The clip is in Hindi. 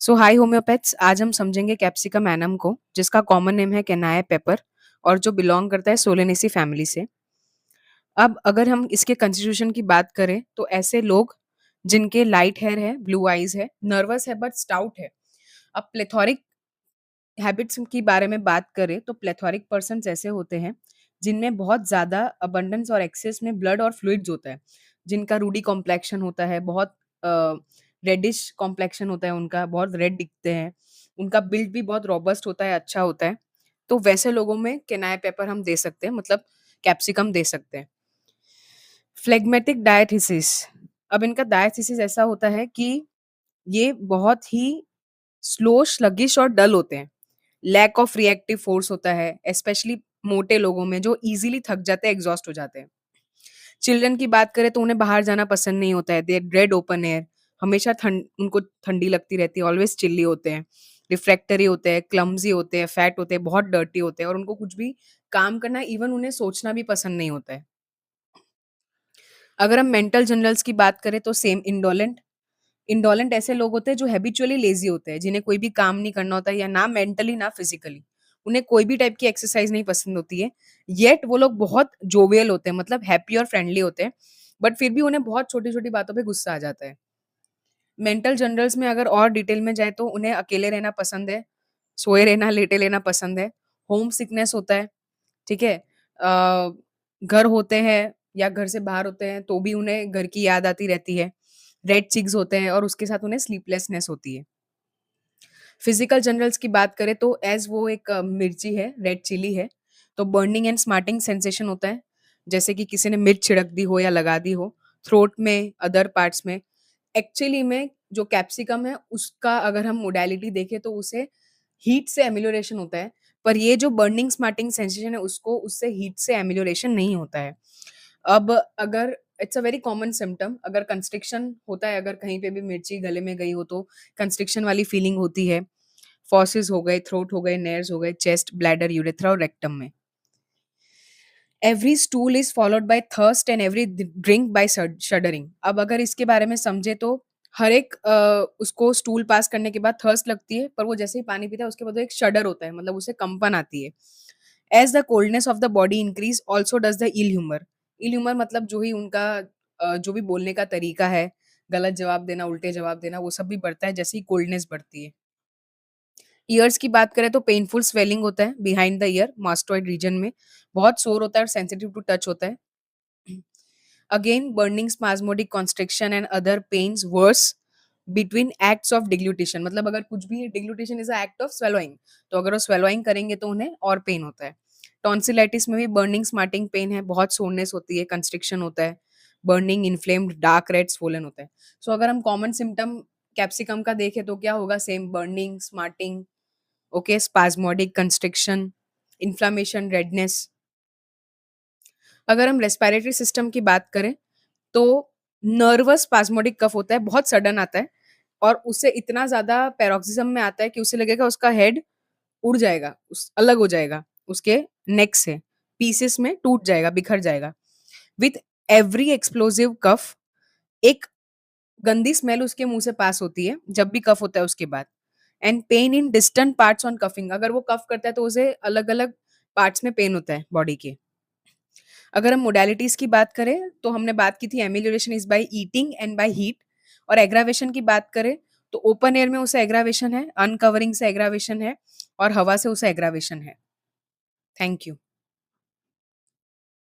सो हाय होम्योपैथ्स, आज हम समझेंगे कैप्सिकम एनम को, जिसका कॉमन नेम है कैनाया पेपर और जो बिलोंग करता है सोलेनेसी फैमिली से। अब अगर हम इसके कंस्टिट्यूशन की बात करें तो ऐसे लोग जिनके लाइट हेयर है, ब्लू आईज है, नर्वस है बट स्टाउट है। अब प्लेथोरिक हैबिट्स की बारे में बात करें तो प्लेथोरिक पर्सन्स ऐसे होते हैं जिनमें बहुत ज़्यादा अबंडेंस और एक्सेस में ब्लड और फ्लूइड्स होता है, जिनका रूडी कॉम्प्लेक्शन होता है, बहुत रेडिश कॉम्प्लेक्शन होता है उनका, बहुत रेड दिखते हैं, उनका बिल्ड भी बहुत रोबस्ट होता है, अच्छा होता है। तो वैसे लोगों में केनाया पेपर हम दे सकते हैं, मतलब कैप्सिकम दे सकते हैं। फ्लेगमेटिक डायथिसिस, अब इनका डायथिसिस ऐसा होता है कि ये बहुत ही स्लो, स्लगिश और डल होते हैं। लैक ऑफ रिएक्टिव फोर्स होता है, स्पेशली मोटे लोगों में जो इजीली थक जाते हैं, एग्जॉस्ट हो जाते हैं। चिल्ड्रन की बात करें तो उन्हें बाहर जाना पसंद नहीं होता है, दे ड्रेड ओपन एयर, हमेशा ठंड उनको ठंडी लगती रहती है, ऑलवेज चिल्ली होते हैं, रिफ्रैक्टरी होते हैं, क्लमजी होते हैं, फैट होते हैं, बहुत डर्टी होते हैं और उनको कुछ भी काम करना, इवन उन्हें सोचना भी पसंद नहीं होता है। अगर हम मेंटल जनरल्स की बात करें तो सेम इंडोलेंट। इंडोलेंट ऐसे लोग होते हैं जो हैबिचुअली लेजी होते हैं, जिन्हें कोई भी काम नहीं करना होता है, या ना मेंटली ना फिजिकली। उन्हें कोई भी टाइप की एक्सरसाइज नहीं पसंद होती है। येट वो लोग बहुत जोवियल होते हैं, मतलब हैप्पी और फ्रेंडली होते हैं, बट फिर भी उन्हें बहुत छोटी-छोटी बातों पे गुस्सा आ जाता है। मेंटल जनरल्स में अगर और डिटेल में जाए तो उन्हें अकेले रहना पसंद है, सोए रहना, लेटे लेना पसंद है, होम सिकनेस होता है, ठीक है? घर होते हैं या घर से बाहर होते हैं तो भी उन्हें घर की याद आती रहती है। रेड चिक्स होते हैं और उसके साथ उन्हें स्लीपलेसनेस होती है। फिजिकल जनरल्स की बात करें तो एज़ वो एक मिर्ची है, रेड चिली है, तो बर्निंग एंड स्मार्टिंग सेंसेशन होता है, जैसे कि किसी ने मिर्च छिड़क दी हो या लगा दी हो, थ्रोट में, अदर पार्ट्स में। एक्चुअली में जो कैप्सिकम है उसका अगर हम मोडालिटी देखें तो उसे हीट से एमिलोरेशन होता है, पर ये जो बर्निंग स्मार्टिंग सेंसेशन है उसको उससे हीट से एमिलोरेशन नहीं होता है। अब अगर it's a very common symptom, अगर कंस्ट्रिक्शन होता है, अगर कहीं पे भी मिर्ची गले में गई हो तो कंस्ट्रिक्शन वाली फीलिंग होती है। फॉसेस हो गए, थ्रोट हो गए, नेयर्स हो गए, चेस्ट, ब्लैडर, यूरेथ्रा और रेक्टम में। Every stool is followed by thirst and every drink by shuddering. अब अगर इसके बारे में समझे तो हर एक उसको स्टूल पास करने के बाद थर्स्ट लगती है, पर वो जैसे ही पानी पीता है उसके बाद वो एक शडर होता है, मतलब उसे कंपन आती है। As the coldness of the body increase also does the ill humour. Ill humour मतलब जो ही उनका जो भी बोलने का तरीका है, गलत जवाब देना, उल्टे जवाब देना, वो सब भी बढ़ता है जैसे ही कोल्डनेस बढ़ती है। ईयर्स की बात करें तो पेनफुल स्वेलिंग होता है behind the ear, mastoid region में। बहुत सोर होता है और सेंसिटिव टू टच होता है। Again burning, spasmodic constriction and other pains worse between acts of deglutition, मतलब अगर कुछ भी deglutition is a act of swallowing, तो अगर वो स्वेलोइंग करेंगे तो उन्हें और पेन होता है। टॉन्सिलाइटिस में भी बर्निंग स्मार्टिंग पेन है, बहुत सोरनेस होती है, कंस्ट्रिक्शन होता है, burning, inflamed, dark red, swollen होता है। सो अगर हम कॉमन सिम्टम कैप्सिकम का देखें तो क्या होगा? Same burning, smarting, okay, spasmodic constriction, inflammation, redness. अगर हम रेस्पिरेटरी सिस्टम की बात करें तो नर्वस स्पाज्मोडिक कफ होता है, बहुत सडन आता है और उससे इतना ज़्यादा पैरोक्सिज्म में आता है कि उसे लगेगा उसका हेड उड़ जाएगा, उस अलग हो जाएगा उसके नेक से, पीसेस में टूट जाएगा, बिखर जाएगा। विथ एवरी एक्सप्लोसिव कफ एक गंदी स्मेल उसके मुँह से पास होती है, जब भी कफ होता है उसके बाद। And pain in distant parts on coughing, अगर वो कफ करता है तो उसे अलग-अलग पार्ट्स में पेन होता है बॉडी के। अगर हम मोडालिटीज़ की बात करें, तो हमने बात की थी एमेलियोरेशन is by eating and by heat. और एग्रावेशन की बात करें, तो ओपन एयर में उसे एग्रावेशन है, अनकवरिंग से एग्रावेशन है और हवा से उसे एग्रावेशन है। Thank you.